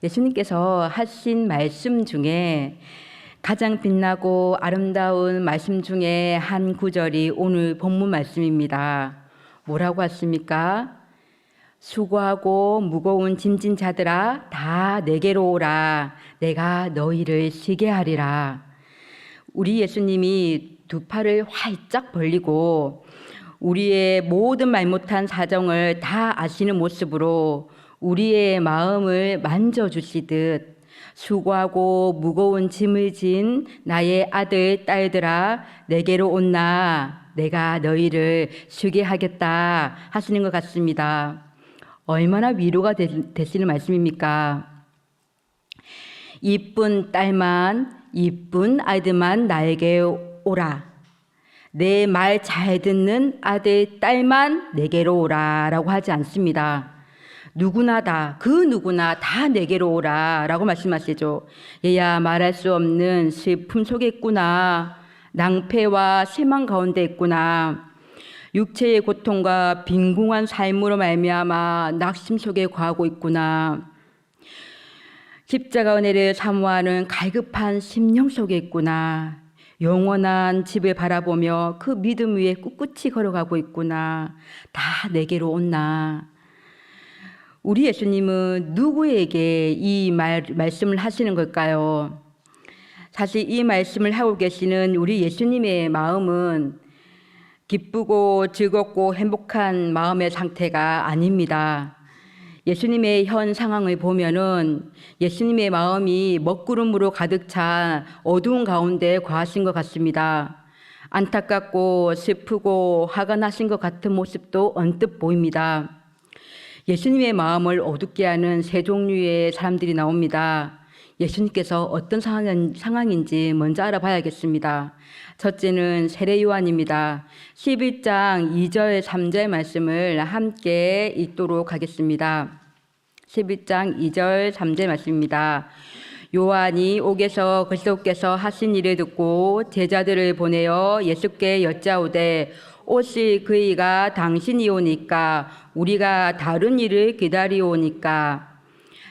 예수님께서 하신 말씀 중에 가장 빛나고 아름다운 말씀 중에 한 구절이 오늘 본문 말씀입니다. 뭐라고 하십니까? 수고하고 무거운 짐진 자들아 다 내게로 오라. 내가 너희를 쉬게 하리라. 우리 예수님이 두 팔을 활짝 벌리고 우리의 모든 말 못한 사정을 다 아시는 모습으로 우리의 마음을 만져주시듯 수고하고 무거운 짐을 진 나의 아들 딸들아 내게로 온나 내가 너희를 쉬게 하겠다 하시는 것 같습니다. 얼마나 위로가 되시는 말씀입니까? 이쁜 딸만 이쁜 아이들만 나에게 오라. 내 말 잘 듣는 아들 딸만 내게로 오라 라고 하지 않습니다. 누구나 그 누구나 다 내게로 오라 라고 말씀하시죠. 얘야 말할 수 없는 슬픔 속에 있구나. 낭패와 실망 가운데 있구나. 육체의 고통과 빈궁한 삶으로 말미암아 낙심 속에 거하고 있구나. 십자가 은혜를 사모하는 갈급한 심령 속에 있구나. 영원한 집을 바라보며 그 믿음 위에 꿋꿋이 걸어가고 있구나. 다 내게로 온나. 우리 예수님은 누구에게 이 말씀을 하시는 걸까요? 사실 이 말씀을 하고 계시는 우리 예수님의 마음은 기쁘고 즐겁고 행복한 마음의 상태가 아닙니다. 예수님의 현 상황을 보면은 예수님의 마음이 먹구름으로 가득 찬 어두운 가운데 거하신 것 같습니다. 안타깝고 슬프고 화가 나신 것 같은 모습도 언뜻 보입니다. 예수님의 마음을 어둡게 하는 세 종류의 사람들이 나옵니다. 예수님께서 어떤 상황인지 먼저 알아봐야겠습니다. 첫째는 세례 요한입니다. 11장 2절 3절 말씀을 함께 읽도록 하겠습니다. 11장 2절 3절 말씀입니다. 요한이 옥에서 그리스도께서 하신 일을 듣고 제자들을 보내어 예수께 여짜오되 오실 그이가 당신이오니까 우리가 다른 일을 기다리오니까.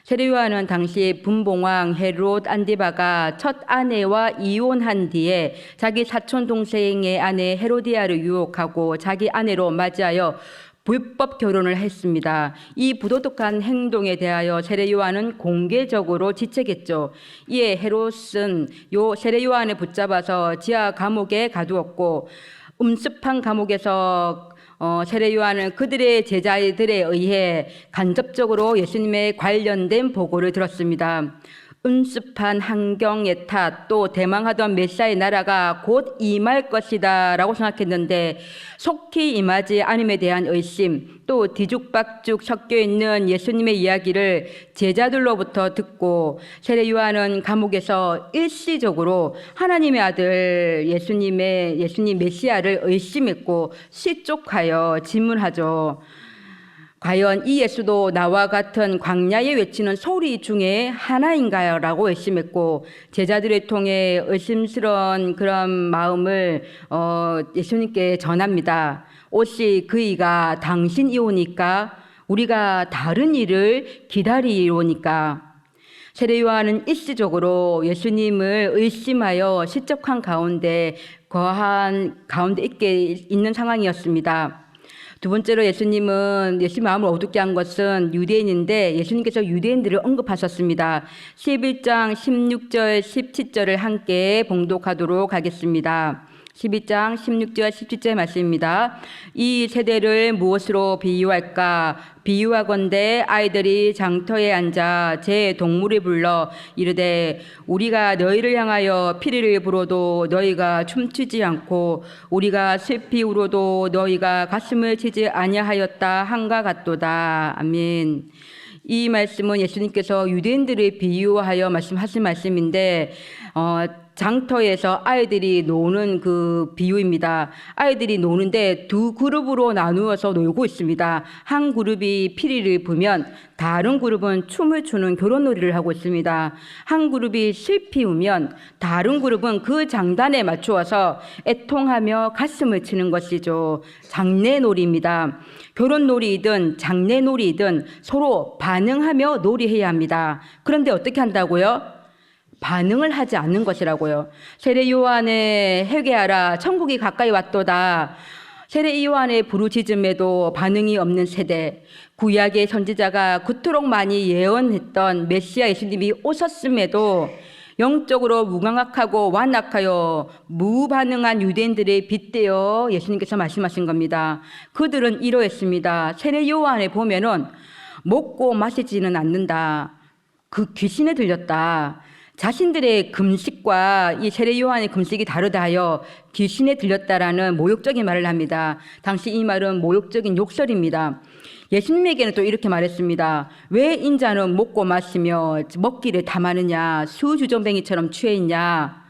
세례 요한은 당시 분봉왕 헤롯 안디바가 첫 아내와 이혼한 뒤에 자기 사촌 동생의 아내 헤로디아를 유혹하고 자기 아내로 맞이하여 불법 결혼을 했습니다. 이 부도덕한 행동에 대하여 세례 요한은 공개적으로 지책했죠. 이에 헤롯은 세례 요한을 붙잡아서 지하 감옥에 가두었고 음습한 감옥에서 세례 요한은 그들의 제자들에 의해 간접적으로 예수님에 관련된 보고를 들었습니다. 음습한 환경의 탓, 또 대망하던 메시아의 나라가 곧 임할 것이다 라고 생각했는데 속히 임하지 않음에 대한 의심, 또 뒤죽박죽 섞여 있는 예수님의 이야기를 제자들로부터 듣고 세례 요한은 감옥에서 일시적으로 하나님의 아들 예수님 메시아를 의심했고 시쪽하여 질문하죠. 과연 이 예수도 나와 같은 광야에 외치는 소리 중에 하나인가요? 라고 의심했고 제자들을 통해 의심스러운 그런 마음을 예수님께 전합니다. 오실 그이가 당신이오니까 우리가 다른 일을 기다리오니까. 세례 요한은 일시적으로 예수님을 의심하여 시적한 가운데 있는 상황이었습니다. 두 번째로 예수님의 마음을 어둡게 한 것은 유대인인데 예수님께서 유대인들을 언급하셨습니다. 11장 16절 17절을 함께 봉독하도록 하겠습니다. 12장 16절 17절 말씀입니다. 이 세대를 무엇으로 비유할까? 비유하건대 아이들이 장터에 앉아 제 동물을 불러 이르되 우리가 너희를 향하여 피리를 불어도 너희가 춤추지 않고 우리가 슬피 울어도 너희가 가슴을 치지 아니하였다 한가 같도다. 아멘. 이 말씀은 예수님께서 유대인들을 비유하여 말씀하신 말씀인데 장터에서 아이들이 노는 그 비유입니다. 아이들이 노는데 두 그룹으로 나누어서 놀고 있습니다. 한 그룹이 피리를 부면 다른 그룹은 춤을 추는 결혼놀이를 하고 있습니다. 한 그룹이 실피우면 다른 그룹은 그 장단에 맞추어서 애통하며 가슴을 치는 것이죠. 장례놀이입니다. 결혼놀이이든 장례놀이이든 서로 반응하며 놀이해야 합니다. 그런데 어떻게 한다고요? 반응을 하지 않는 것이라고요. 세례 요한의 회개하라 천국이 가까이 왔도다. 세례 요한의 부르짖음에도 반응이 없는 세대. 구약의 선지자가 그토록 많이 예언했던 메시아 예수님이 오셨음에도 영적으로 무감각하고 완악하여 무반응한 유대인들에 빗대어 예수님께서 말씀하신 겁니다. 그들은 이러했습니다. 세례 요한에 보면은 먹고 마시지는 않는다. 그 귀신에 들렸다. 자신들의 금식과 이 세례 요한의 금식이 다르다 하여 귀신에 들렸다라는 모욕적인 말을 합니다. 당시 이 말은 모욕적인 욕설입니다. 예수님에게는 또 이렇게 말했습니다. 왜 인자는 먹고 마시며 먹기를 탐하느냐? 수주정뱅이처럼 취해 있냐?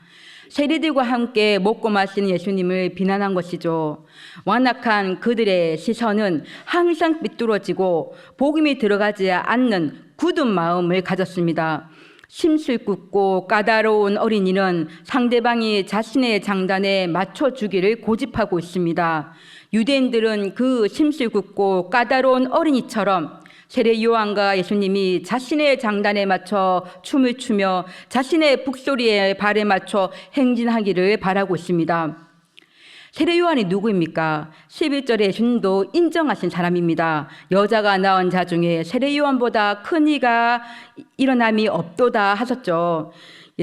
세리들과 함께 먹고 마시는 예수님을 비난한 것이죠. 완악한 그들의 시선은 항상 삐뚤어지고 복음이 들어가지 않는 굳은 마음을 가졌습니다. 심술궂고 까다로운 어린이는 상대방이 자신의 장단에 맞춰주기를 고집하고 있습니다. 유대인들은 그 심술궂고 까다로운 어린이처럼 세례 요한과 예수님이 자신의 장단에 맞춰 춤을 추며 자신의 북소리에 발에 맞춰 행진하기를 바라고 있습니다. 세례 요한이 누구입니까? 11절에 예수님도 인정하신 사람입니다. 여자가 낳은 자 중에 세례 요한보다 큰 이가 일어남이 없도다 하셨죠.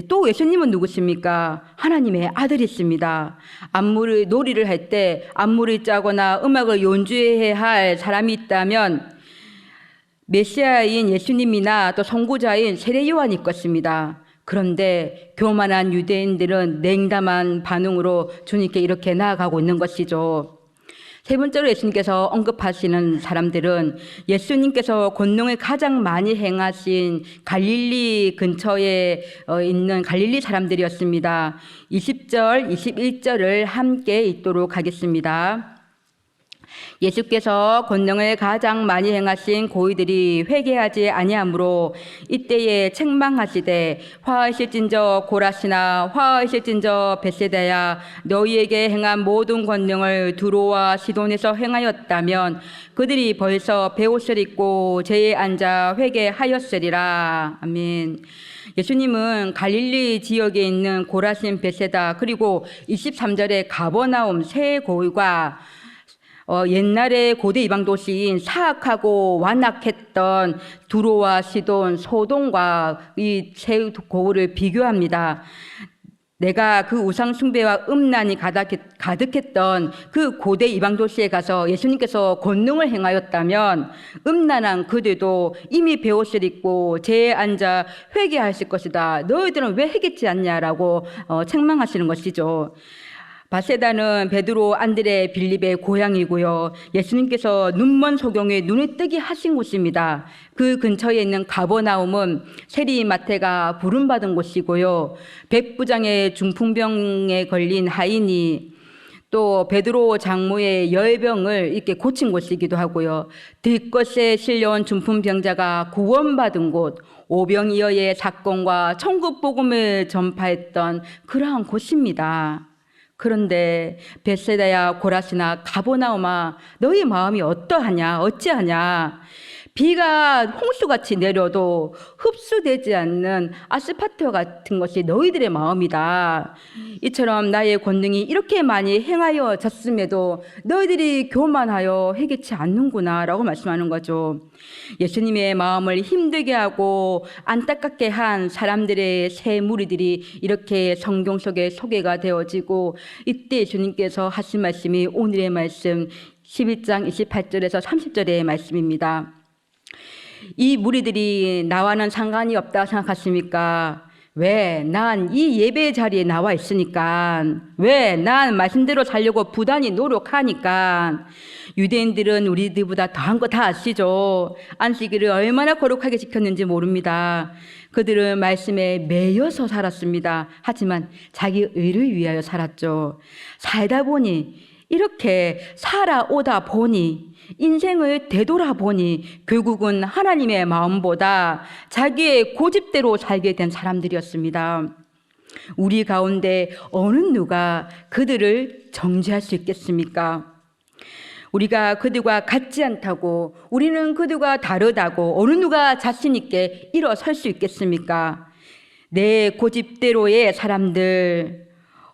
또 예수님은 누구십니까? 하나님의 아들이십니다. 안무를 놀이를 할 때 안무를 짜거나 음악을 연주해야 할 사람이 있다면 메시아인 예수님이나 또 선구자인 세례 요한일 것입니다. 그런데 교만한 유대인들은 냉담한 반응으로 주님께 이렇게 나아가고 있는 것이죠. 세 번째로 예수님께서 언급하시는 사람들은 예수님께서 권능을 가장 많이 행하신 갈릴리 근처에 있는 갈릴리 사람들이었습니다. 20절, 21절을 함께 읽도록 하겠습니다. 예수께서 권능을 가장 많이 행하신 고이들이 회개하지 아니하므로 이때에 책망하시되 화하실진저 고라시나 화하실진저 벳세다야 너희에게 행한 모든 권능을 두로와 시돈에서 행하였다면 그들이 벌써 베옷을 입고 제에 앉아 회개하였으리라. 아멘. 예수님은 갈릴리 지역에 있는 고라신 벳세다 그리고 23절에 가버나움 세 고을과 옛날에 고대 이방 도시인 사악하고 완악했던 두로와 시돈, 소돔과 이 세 고을을 비교합니다. 내가 그 우상 숭배와 음란이 가득했던 그 고대 이방 도시에 가서 예수님께서 권능을 행하였다면 음란한 그들도 이미 베옷을 입고 제에 앉아 회개하실 것이다. 너희들은 왜 회개치 않냐라고 책망하시는 것이죠. 벳세다는 베드로, 안드레, 빌립의 고향이고요. 예수님께서 눈먼 소경의 눈을 뜨게 하신 곳입니다. 그 근처에 있는 가버나움은 세리 마태가 부름받은 곳이고요. 백부장의 중풍병에 걸린 하인이 또 베드로 장모의 열병을 이렇게 고친 곳이기도 하고요. 들것에 실려온 중풍병자가 구원받은 곳, 오병이어의 사건과 천국 복음을 전파했던 그러한 곳입니다. 그런데 벳세다야 고라시나 가버나움아 너희 마음이 어찌하냐 비가 홍수같이 내려도 흡수되지 않는 아스파트 같은 것이 너희들의 마음이다. 이처럼 나의 권능이 이렇게 많이 행하여졌음에도 너희들이 교만하여 회개치 않는구나 라고 말씀하는 거죠. 예수님의 마음을 힘들게 하고 안타깝게 한 사람들의 세 무리들이 이렇게 성경 속에 소개가 되어지고 이때 예수님께서 하신 말씀이 오늘의 말씀 11장 28절에서 30절의 말씀입니다. 이 무리들이 나와는 상관이 없다고 생각하십니까? 왜 난 이 예배 자리에 나와 있으니까, 왜 난 말씀대로 살려고 부단히 노력하니까. 유대인들은 우리들보다 더한 거 다 아시죠? 안식일을 얼마나 거룩하게 지켰는지 모릅니다. 그들은 말씀에 매여서 살았습니다. 하지만 자기 의를 위하여 살았죠. 살다 보니, 이렇게 살아오다 보니, 인생을 되돌아보니 결국은 하나님의 마음보다 자기의 고집대로 살게 된 사람들이었습니다. 우리 가운데 어느 누가 그들을 정죄할 수 있겠습니까? 우리가 그들과 같지 않다고, 우리는 그들과 다르다고 어느 누가 자신 있게 일어설 수 있겠습니까? 내 고집대로의 사람들,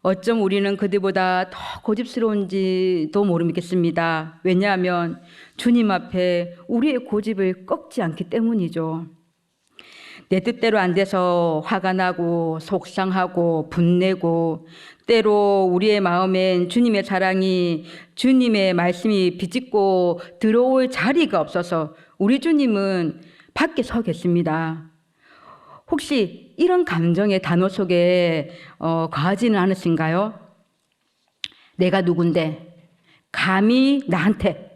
어쩜 우리는 그들보다 더 고집스러운지도 모르겠습니다. 왜냐하면 주님 앞에 우리의 고집을 꺾지 않기 때문이죠. 내 뜻대로 안 돼서 화가 나고 속상하고 분내고, 때로 우리의 마음엔 주님의 사랑이, 주님의 말씀이 비집고 들어올 자리가 없어서 우리 주님은 밖에 서 계십니다. 혹시 이런 감정의 단어 속에 거하지는 않으신가요? 내가 누군데, 감히 나한테,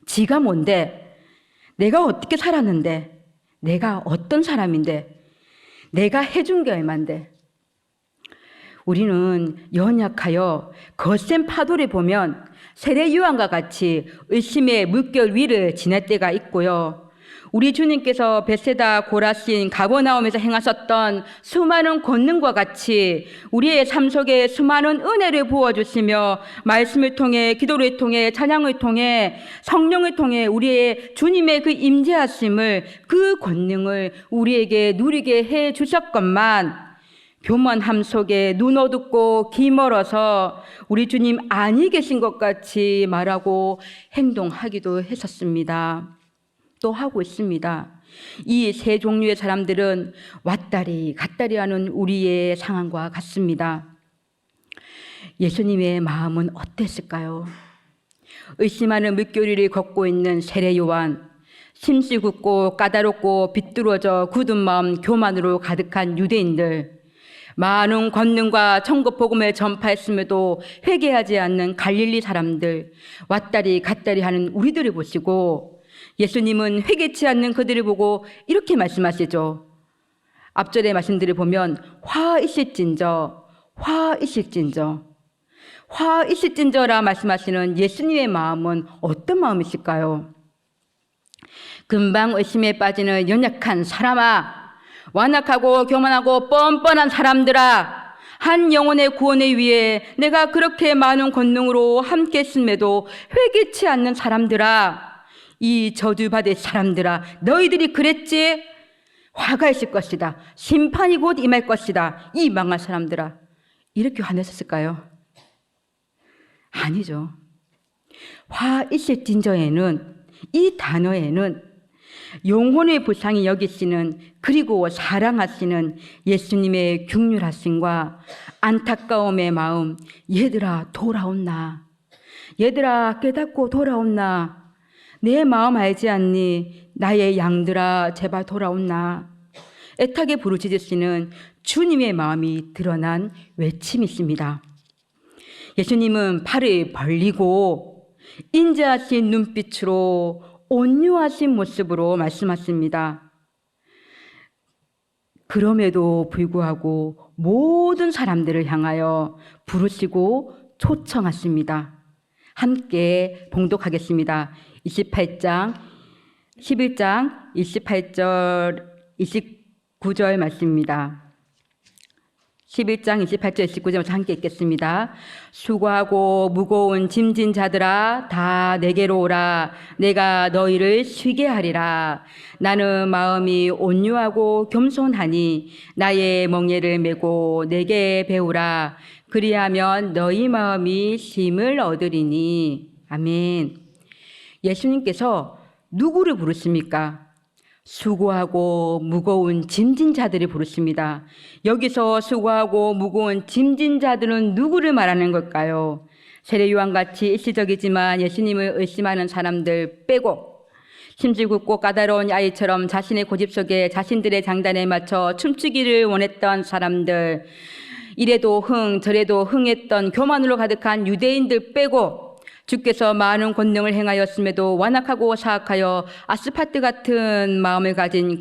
지가 뭔데, 내가 어떻게 살았는데, 내가 어떤 사람인데, 내가 해준 게 얼만데. 우리는 연약하여 거센 파도를 보면 세례요한과 같이 의심의 물결 위를 지날 때가 있고요. 우리 주님께서 베세다, 고라신, 가버나움에서 행하셨던 수많은 권능과 같이 우리의 삶 속에 수많은 은혜를 부어주시며 말씀을 통해, 기도를 통해, 찬양을 통해, 성령을 통해 우리의 주님의 그 임재하심을, 그 권능을 우리에게 누리게 해 주셨건만, 교만함 속에 눈 어둡고 귀 멀어서 우리 주님 아니 계신 것 같이 말하고 행동하기도 했었습니다. 또 하고 있습니다. 이 세 종류의 사람들은 왔다리 갔다리 하는 우리의 상황과 같습니다. 예수님의 마음은 어땠을까요? 의심하는 물결위를 걷고 있는 세례 요한, 심씨 굳고 까다롭고 비뚤어져 굳은 마음, 교만으로 가득한 유대인들, 많은 권능과 천국 복음을 전파했음에도 회개하지 않는 갈릴리 사람들, 왔다리 갔다리 하는 우리들을 보시고 예수님은 회개치 않는 그들을 보고 이렇게 말씀하시죠. 앞절의 말씀들을 보면 화 있을진저, 화 있을진저, 화 있을진저라 말씀하시는 예수님의 마음은 어떤 마음이실까요? 금방 의심에 빠지는 연약한 사람아, 완악하고 교만하고 뻔뻔한 사람들아, 한 영혼의 구원을 위해 내가 그렇게 많은 권능으로 함께 했음에도 회개치 않는 사람들아, 이 저주받을 사람들아, 너희들이 그랬지? 화가 있을 것이다. 심판이 곧 임할 것이다. 이 망할 사람들아. 이렇게 화냈었을까요? 아니죠. 화 있을 진저에는, 이 단어에는 영혼의 불쌍히 여기시는, 그리고 사랑하시는 예수님의 긍휼하심과 안타까움의 마음, 얘들아 돌아온나, 얘들아 깨닫고 돌아온나, 내 마음 알지 않니? 나의 양들아 제발 돌아온나. 애타게 부르짖으시는 주님의 마음이 드러난 외침이십니다. 예수님은 팔을 벌리고 인자하신 눈빛으로 온유하신 모습으로 말씀하십니다. 그럼에도 불구하고 모든 사람들을 향하여 부르시고 초청하십니다. 함께 봉독하겠습니다. 11장 28절 29절 말씀입니다. 11장 28절 29절 함께 읽겠습니다. 수고하고 무거운 짐진 자들아 다 내게로 오라. 내가 너희를 쉬게 하리라. 나는 마음이 온유하고 겸손하니 나의 멍에를 메고 내게 배우라. 그리하면 너희 마음이 쉼을 얻으리니. 아멘. 예수님께서 누구를 부르십니까? 수고하고 무거운 짐진 자들을 부르십니다. 여기서 수고하고 무거운 짐진 자들은 누구를 말하는 걸까요? 세례요한같이 일시적이지만 예수님을 의심하는 사람들 빼고 심술궂고 까다로운 아이처럼 자신의 고집 속에 자신들의 장단에 맞춰 춤추기를 원했던 사람들, 이래도 흥 저래도 흥했던 교만으로 가득한 유대인들 빼고 주께서 많은 권능을 행하였음에도 완악하고 사악하여 아스파트 같은 마음을 가진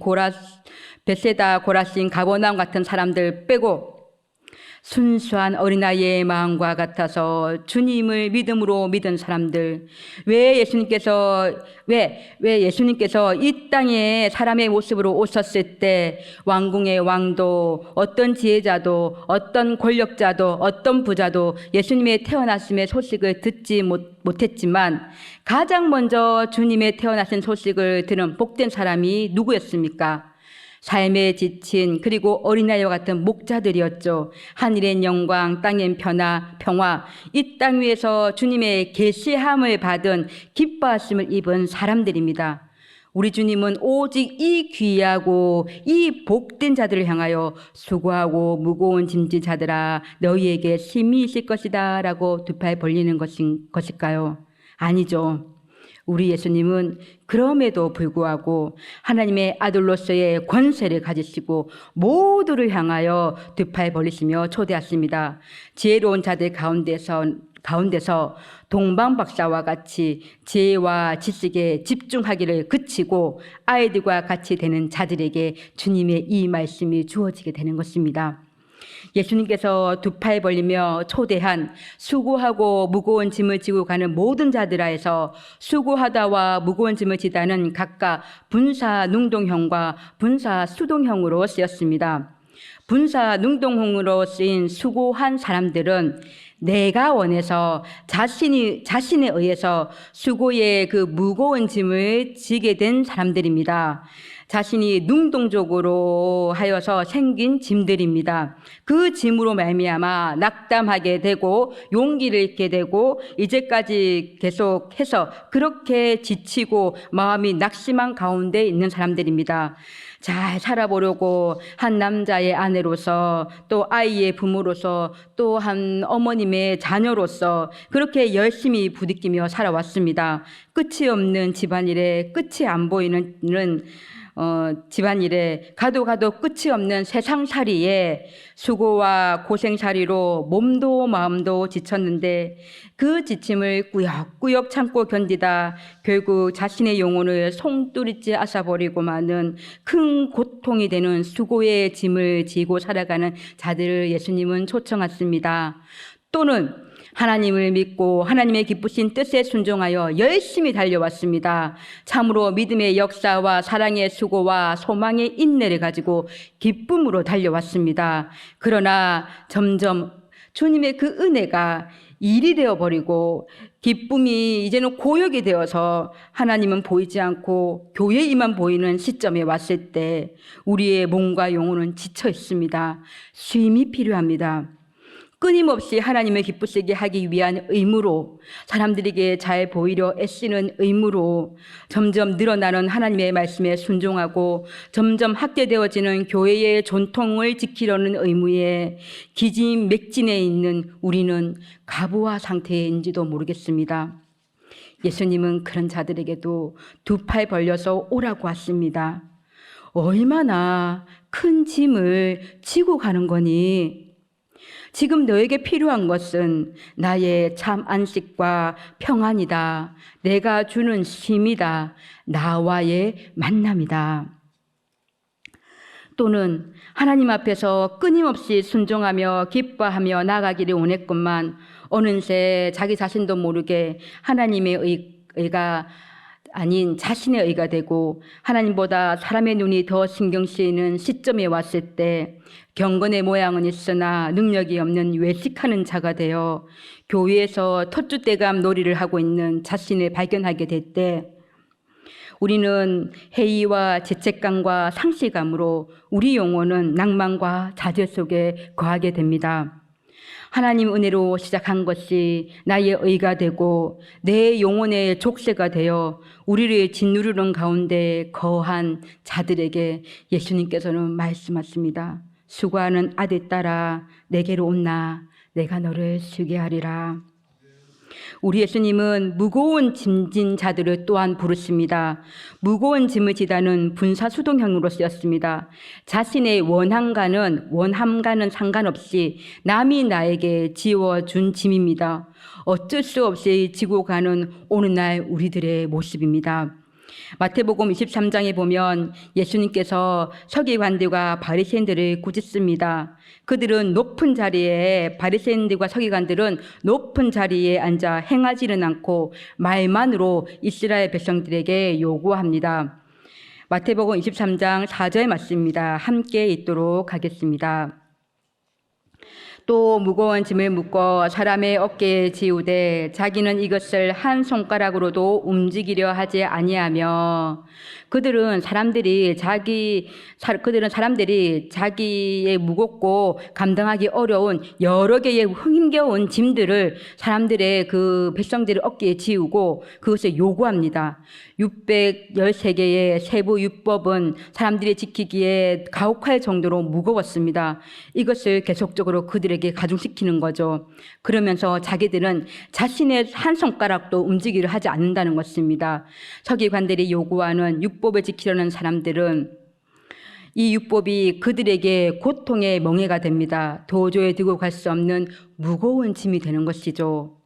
베세다 고라신 가버나움 같은 사람들 빼고 순수한 어린아이의 마음과 같아서 주님을 믿음으로 믿은 사람들, 왜 예수님께서 이 땅에 사람의 모습으로 오셨을 때 왕궁의 왕도 어떤 지혜자도 어떤 권력자도 어떤 부자도 예수님의 태어나심의 소식을 듣지 못했지만 가장 먼저 주님의 태어나신 소식을 들은 복된 사람이 누구였습니까? 삶에 지친 그리고 어린아이와 같은 목자들이었죠. 하늘엔 영광, 땅엔 평화, 이 땅 위에서 주님의 계시함을 받은 기뻐하심을 입은 사람들입니다. 우리 주님은 오직 이 귀하고 이 복된 자들을 향하여 수고하고 무거운 짐진 자들아 너희에게 쉼이 있을 것이다 라고 두 팔 벌리는 것일까요? 아니죠. 우리 예수님은 그럼에도 불구하고 하나님의 아들로서의 권세를 가지시고 모두를 향하여 두 팔 벌리시며 초대하십니다. 지혜로운 자들 가운데서 동방박사와 같이 지혜와 지식에 집중하기를 그치고 아이들과 같이 되는 자들에게 주님의 이 말씀이 주어지게 되는 것입니다. 예수님께서 두 팔 벌리며 초대한 수고하고 무거운 짐을 지고 가는 모든 자들아 해서 수고하다와 무거운 짐을 지다는 각각 분사 능동형과 분사 수동형으로 쓰였습니다. 분사 능동형으로 쓰인 수고한 사람들은 내가 원해서 자신에 의해서 수고의 그 무거운 짐을 지게 된 사람들입니다. 자신이 능동적으로 하여서 생긴 짐들입니다. 그 짐으로 말미암아 낙담하게 되고 용기를 잃게 되고 이제까지 계속해서 그렇게 지치고 마음이 낙심한 가운데 있는 사람들입니다. 잘 살아보려고 한 남자의 아내로서 또 아이의 부모로서 또 한 어머님의 자녀로서 그렇게 열심히 부딪히며 살아왔습니다. 끝이 없는 집안일에 끝이 안 보이는 집안일에 가도 끝이 없는 세상살이에 수고와 고생살이로 몸도 마음도 지쳤는데 그 지침을 꾸역꾸역 참고 견디다 결국 자신의 영혼을 송두리째 앗아버리고 마는 큰 고통이 되는 수고의 짐을 지고 살아가는 자들을 예수님은 초청하십니다. 또는 하나님을 믿고 하나님의 기쁘신 뜻에 순종하여 열심히 달려왔습니다. 참으로 믿음의 역사와 사랑의 수고와 소망의 인내를 가지고 기쁨으로 달려왔습니다. 그러나 점점 주님의 그 은혜가 일이 되어버리고 기쁨이 이제는 고역이 되어서 하나님은 보이지 않고 교회에만 보이는 시점에 왔을 때 우리의 몸과 영혼은 지쳐 있습니다. 쉼이 필요합니다. 끊임없이 하나님을 기쁘시게 하기 위한 의무로 사람들에게 잘 보이려 애쓰는 의무로 점점 늘어나는 하나님의 말씀에 순종하고 점점 확대되어지는 교회의 전통을 지키려는 의무에 기진맥진해 있는 우리는 가부화 상태인지도 모르겠습니다. 예수님은 그런 자들에게도 두 팔 벌려서 오라고 하십니다. 얼마나 큰 짐을 지고 가는 거니? 지금 너에게 필요한 것은 나의 참 안식과 평안이다. 내가 주는 쉼이다. 나와의 만남이다. 또는 하나님 앞에서 끊임없이 순종하며 기뻐하며 나가기를 원했건만 어느새 자기 자신도 모르게 하나님의 의가 아닌 자신의 의가 되고 하나님보다 사람의 눈이 더 신경 쓰이는 시점에 왔을 때 경건의 모양은 있으나 능력이 없는 외식하는 자가 되어 교회에서 텃주대감 놀이를 하고 있는 자신을 발견하게 될 때 우리는 회의와 죄책감과 상실감으로 우리 영혼은 낭만과 좌절 속에 거하게 됩니다. 하나님 은혜로 시작한 것이 나의 의가 되고 내 영혼의 족쇄가 되어 우리를 짓누르는 가운데 거한 자들에게 예수님께서는 말씀하십니다. 수고하는 아들 딸아 내게로 온나 내가 너를 쉬게 하리라. 우리 예수님은 무거운 짐진 자들을 또한 부르십니다. 무거운 짐을 지다는 분사수동형으로 쓰였습니다. 자신의 원함과는 상관없이 남이 나에게 지워준 짐입니다. 어쩔 수 없이 지고 가는 오늘날 우리들의 모습입니다. 마태복음 23장에 보면 예수님께서 서기관들과 바리새인들을 꾸짖습니다. 그들은 높은 자리에, 바리새인들과 서기관들은 높은 자리에 앉아 행하지는 않고 말만으로 이스라엘 백성들에게 요구합니다. 마태복음 23장 4절 말씀입니다. 함께 읽도록 하겠습니다. 또 무거운 짐을 묶어 사람의 어깨에 지우되 자기는 이것을 한 손가락으로도 움직이려 하지 아니하며 그들은 사람들이 자기의 무겁고 감당하기 어려운 여러 개의 힘겨운 짐들을 사람들의 그 백성들의 어깨에 지우고 그것을 요구합니다. 613개의 세부 율법은 사람들이 지키기에 가혹할 정도로 무거웠습니다. 이것을 계속적으로 그들에게 가중시키는 거죠. 그러면서 자기들은 자신의 한 손가락도 움직이려 하지 않는다는 것입니다. 서기관들이 요구하는 율법을 지키려는 사람들은 이 율법이 그들에게 고통의 멍에가 됩니다. 도저히 들고 갈 수 없는 무거운 짐이 되는 것이죠.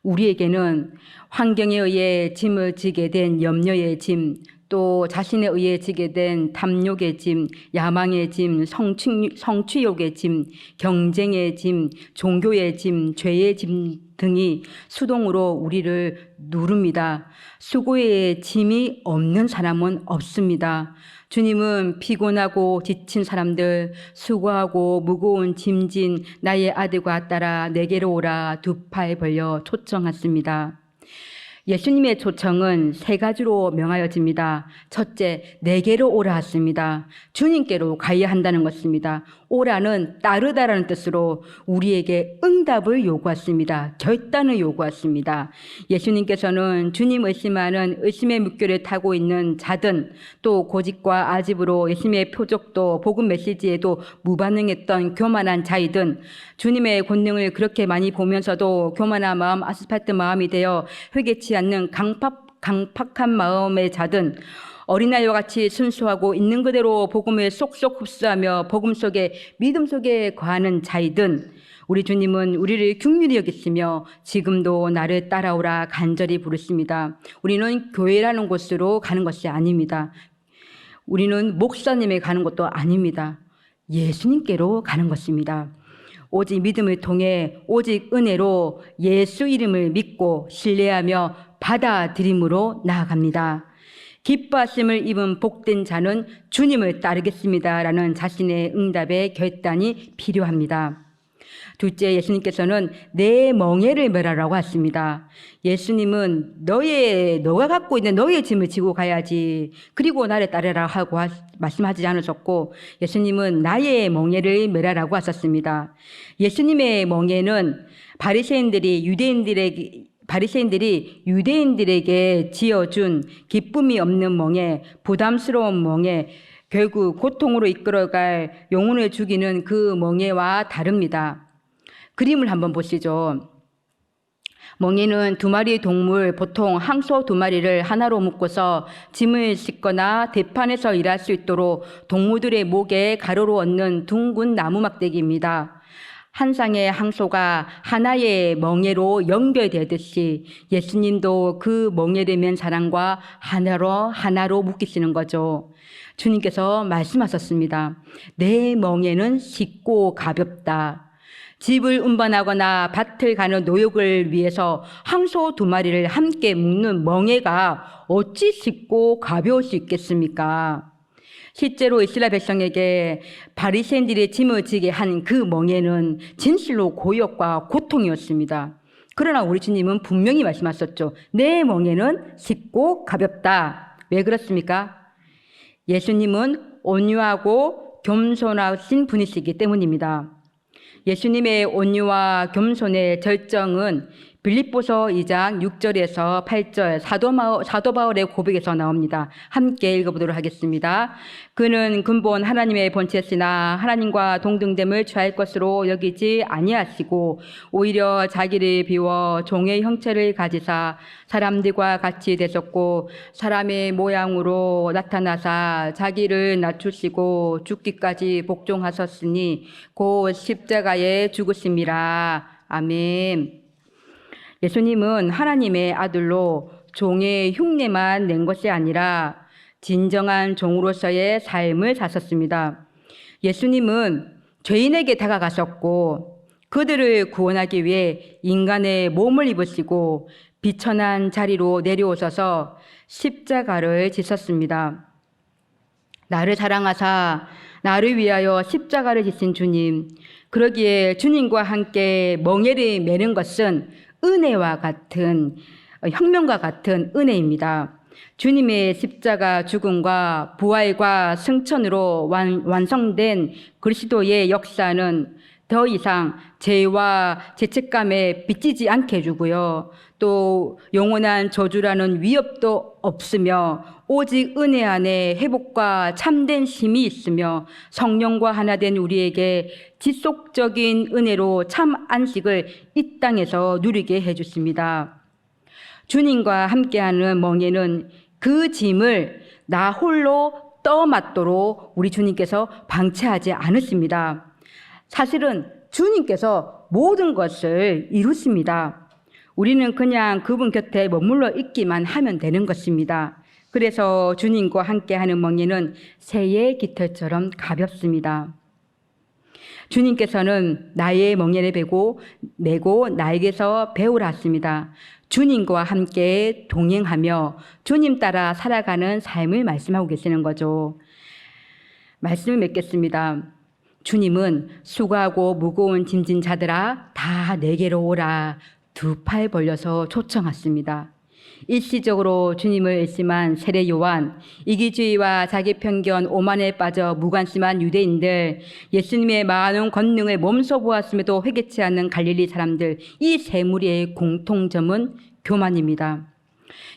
우리에게는 환경에 의해 짐을 지게 된 염려의 짐, 또 자신에 의해 지게 된 탐욕의 짐, 야망의 짐, 성취욕의 짐, 경쟁의 짐, 종교의 짐, 죄의 짐 등이 수동으로 우리를 누릅니다. 수고의 짐이 없는 사람은 없습니다. 주님은 피곤하고 지친 사람들, 수고하고 무거운 짐진 나의 아들과 딸아 내게로 오라 두 팔 벌려 초청하십니다. 예수님의 초청은 세 가지로 명하여집니다. 첫째, 내게로 오라 하십니다. 주님께로 가야 한다는 것입니다. 오라는 따르다라는 뜻으로 우리에게 응답을 요구하십니다. 결단을 요구하십니다. 예수님께서는 주님 의심하는 의심의 물결을 타고 있는 자든 또 고집과 아집으로 예수님의 표적도 복음 메시지에도 무반응했던 교만한 자이든 주님의 권능을 그렇게 많이 보면서도 교만한 마음, 아스팔트 마음이 되어 회개치 않는 강팍한 마음의 자든 어린아이와 같이 순수하고 있는 그대로 복음을 쏙쏙 흡수하며 복음 속에 믿음 속에 거하는 자이든 우리 주님은 우리를 긍휼히 여기시며 지금도 나를 따라오라 간절히 부르십니다. 우리는 교회라는 곳으로 가는 것이 아닙니다. 우리는 목사님에 가는 것도 아닙니다. 예수님께로 가는 것입니다. 오직 믿음을 통해 오직 은혜로 예수 이름을 믿고 신뢰하며 받아들임으로 나아갑니다. 기뻐하심을 입은 복된 자는 주님을 따르겠습니다라는 자신의 응답의 결단이 필요합니다. 둘째, 예수님께서는 내 멍에를 메라라고 하십니다. 예수님은 너가 갖고 있는 너의 짐을 지고 가야지 그리고 나를 따르라 하고 말씀하지 않으셨고 예수님은 나의 멍에를 메라라고 하셨습니다. 예수님의 멍에는 바리새인들이 유대인들에게 지어준 기쁨이 없는 멍에, 부담스러운 멍에, 결국 고통으로 이끌어갈 영혼을 죽이는 그 멍에와 다릅니다. 그림을 한번 보시죠. 멍에는 두 마리의 동물, 보통 항소 두 마리를 하나로 묶어서 짐을 싣거나 대판에서 일할 수 있도록 동물들의 목에 가로로 얹는 둥근 나무 막대기입니다. 한 쌍의 항소가 하나의 멍에로 연결되듯이 예수님도 그 멍에를 맨 사람과 하나로 묶이시는 거죠. 주님께서 말씀하셨습니다. 내 멍에는 쉽고 가볍다. 집을 운반하거나 밭을 가는 노역을 위해서 항소 두 마리를 함께 묶는 멍에가 어찌 쉽고 가벼울 수 있겠습니까? 실제로 이스라엘 백성에게 바리새인들이 짐을 지게 한 그 멍에는 진실로 고역과 고통이었습니다. 그러나 우리 주님은 분명히 말씀하셨죠. 내 멍에는 쉽고 가볍다. 왜 그렇습니까? 예수님은 온유하고 겸손하신 분이시기 때문입니다. 예수님의 온유와 겸손의 절정은 빌립보서 2장 6절에서 8절 사도 바울의 고백에서 나옵니다. 함께 읽어보도록 하겠습니다. 그는 근본 하나님의 본체였으나 하나님과 동등됨을 취할 것으로 여기지 아니하시고 오히려 자기를 비워 종의 형체를 가지사 사람들과 같이 되셨고 사람의 모양으로 나타나사 자기를 낮추시고 죽기까지 복종하셨으니 곧 십자가에 죽으심이라. 아멘. 예수님은 하나님의 아들로 종의 흉내만 낸 것이 아니라 진정한 종으로서의 삶을 사셨습니다. 예수님은 죄인에게 다가가셨고 그들을 구원하기 위해 인간의 몸을 입으시고 비천한 자리로 내려오셔서 십자가를 지셨습니다. 나를 사랑하사 나를 위하여 십자가를 지신 주님, 그러기에 주님과 함께 멍에를 매는 것은 은혜와 같은 혁명과 같은 은혜입니다. 주님의 십자가 죽음과 부활과 승천으로 완성된 그리스도의 역사는 더 이상 죄와 죄책감에 빚지지 않게 해주고요. 또 영원한 저주라는 위협도 없으며 오직 은혜 안에 회복과 참된 힘이 있으며 성령과 하나 된 우리에게 지속적인 은혜로 참 안식을 이 땅에서 누리게 해주십니다. 주님과 함께하는 멍에는 그 짐을 나 홀로 떠맡도록 우리 주님께서 방치하지 않으십니다. 사실은 주님께서 모든 것을 이루십니다. 우리는 그냥 그분 곁에 머물러 있기만 하면 되는 것입니다. 그래서 주님과 함께하는 멍에는 새의 깃털처럼 가볍습니다. 주님께서는 나의 멍에를 메고 나에게서 배우라 하십니다. 주님과 함께 동행하며 주님 따라 살아가는 삶을 말씀하고 계시는 거죠. 말씀을 맺겠습니다. 주님은 수고하고 무거운 짐진 자들아 다 내게로 오라 두 팔 벌려서 초청하십니다. 일시적으로 주님을 의심한 세례 요한, 이기주의와 자기 편견, 오만에 빠져 무관심한 유대인들, 예수님의 많은 권능을 몸소 보았음에도 회개치 않는 갈릴리 사람들, 이 세 무리의 공통점은 교만입니다.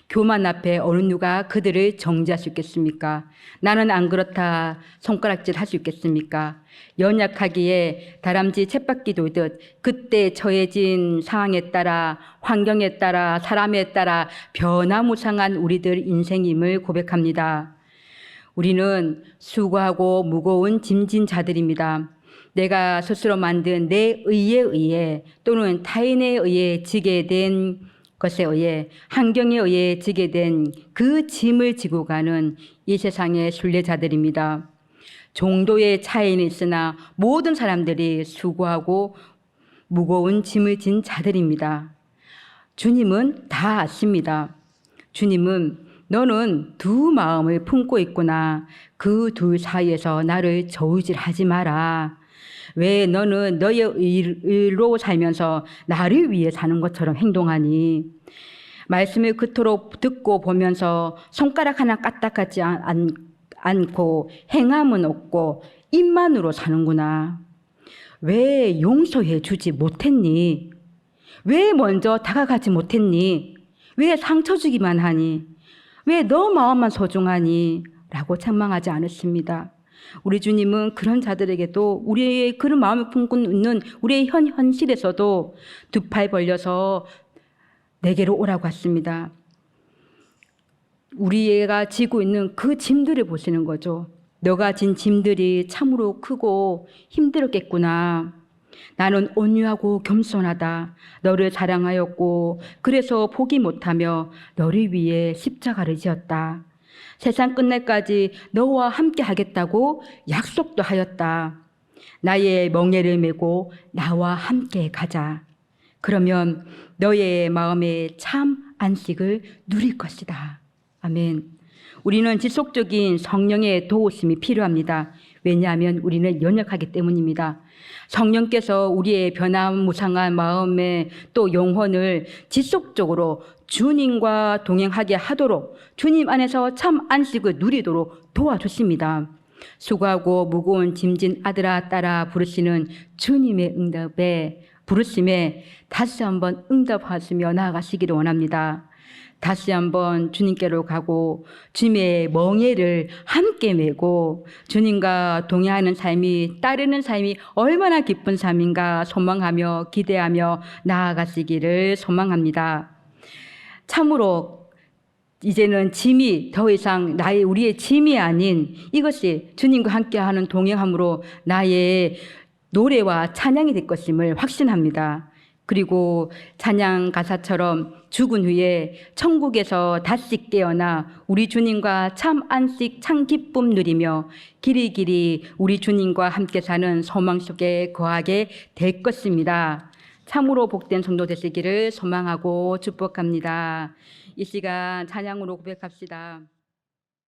교만 앞에 어느 누가 그들을 정죄할 수 있겠습니까? 나는 안 그렇다 손가락질 할 수 있겠습니까? 연약하기에 다람쥐 쳇바퀴 돌듯 그때 처해진 상황에 따라 환경에 따라 사람에 따라 변화무쌍한 우리들 인생임을 고백합니다. 우리는 수고하고 무거운 짐진 자들입니다. 내가 스스로 만든 내 의에 의해 또는 타인에 의해 지게 된 것에 의해 환경에 의해 지게 된 그 짐을 지고 가는 이 세상의 순례자들입니다. 정도의 차이는 있으나 모든 사람들이 수고하고 무거운 짐을 진 자들입니다. 주님은 다 아십니다. 주님은 너는 두 마음을 품고 있구나. 그 둘 사이에서 나를 저울질하지 마라. 왜 너는 너의 의로 살면서 나를 위해 사는 것처럼 행동하니? 말씀을 그토록 듣고 보면서 손가락 하나 까딱하지 않고 행함은 없고 입만으로 사는구나. 왜 용서해 주지 못했니? 왜 먼저 다가가지 못했니? 왜 상처 주기만 하니? 왜 너 마음만 소중하니? 라고 책망하지 않으십니다. 우리 주님은 그런 자들에게도 우리의 그런 마음을 품고 있는 우리의 현실에서도 두 팔 벌려서 내게로 오라고 했습니다. 우리가 지고 있는 그 짐들을 보시는 거죠. 너가 진 짐들이 참으로 크고 힘들었겠구나. 나는 온유하고 겸손하다. 너를 사랑하였고 그래서 포기 못하며 너를 위해 십자가를 지었다. 세상 끝날까지 너와 함께 하겠다고 약속도 하였다. 나의 멍에를 메고 나와 함께 가자. 그러면 너의 마음에 참 안식을 누릴 것이다. 아멘. 우리는 지속적인 성령의 도우심이 필요합니다. 왜냐하면 우리는 연약하기 때문입니다. 성령께서 우리의 변화무쌍한 마음에 또 영혼을 지속적으로 주님과 동행하게 하도록 주님 안에서 참 안식을 누리도록 도와주십니다. 수고하고 무거운 짐진 아들아 딸아 부르시는 주님의 응답에 부르심에 다시 한번 응답하시며 나아가시기를 원합니다. 다시 한번 주님께로 가고 주님의 멍에를 함께 메고 주님과 동행하는 삶이, 따르는 삶이 얼마나 기쁜 삶인가 소망하며 기대하며 나아가시기를 소망합니다. 참으로 이제는 짐이 더 이상 우리의 짐이 아닌 이것이 주님과 함께하는 동행함으로 나의 노래와 찬양이 될 것임을 확신합니다. 그리고 찬양 가사처럼 죽은 후에 천국에서 다시 깨어나 우리 주님과 참 안식, 참 기쁨 누리며 길이길이 우리 주님과 함께 사는 소망 속에 거하게 될 것입니다. 참으로 복된 성도 되시기를 소망하고 축복합니다. 이 시간 찬양으로 고백합시다.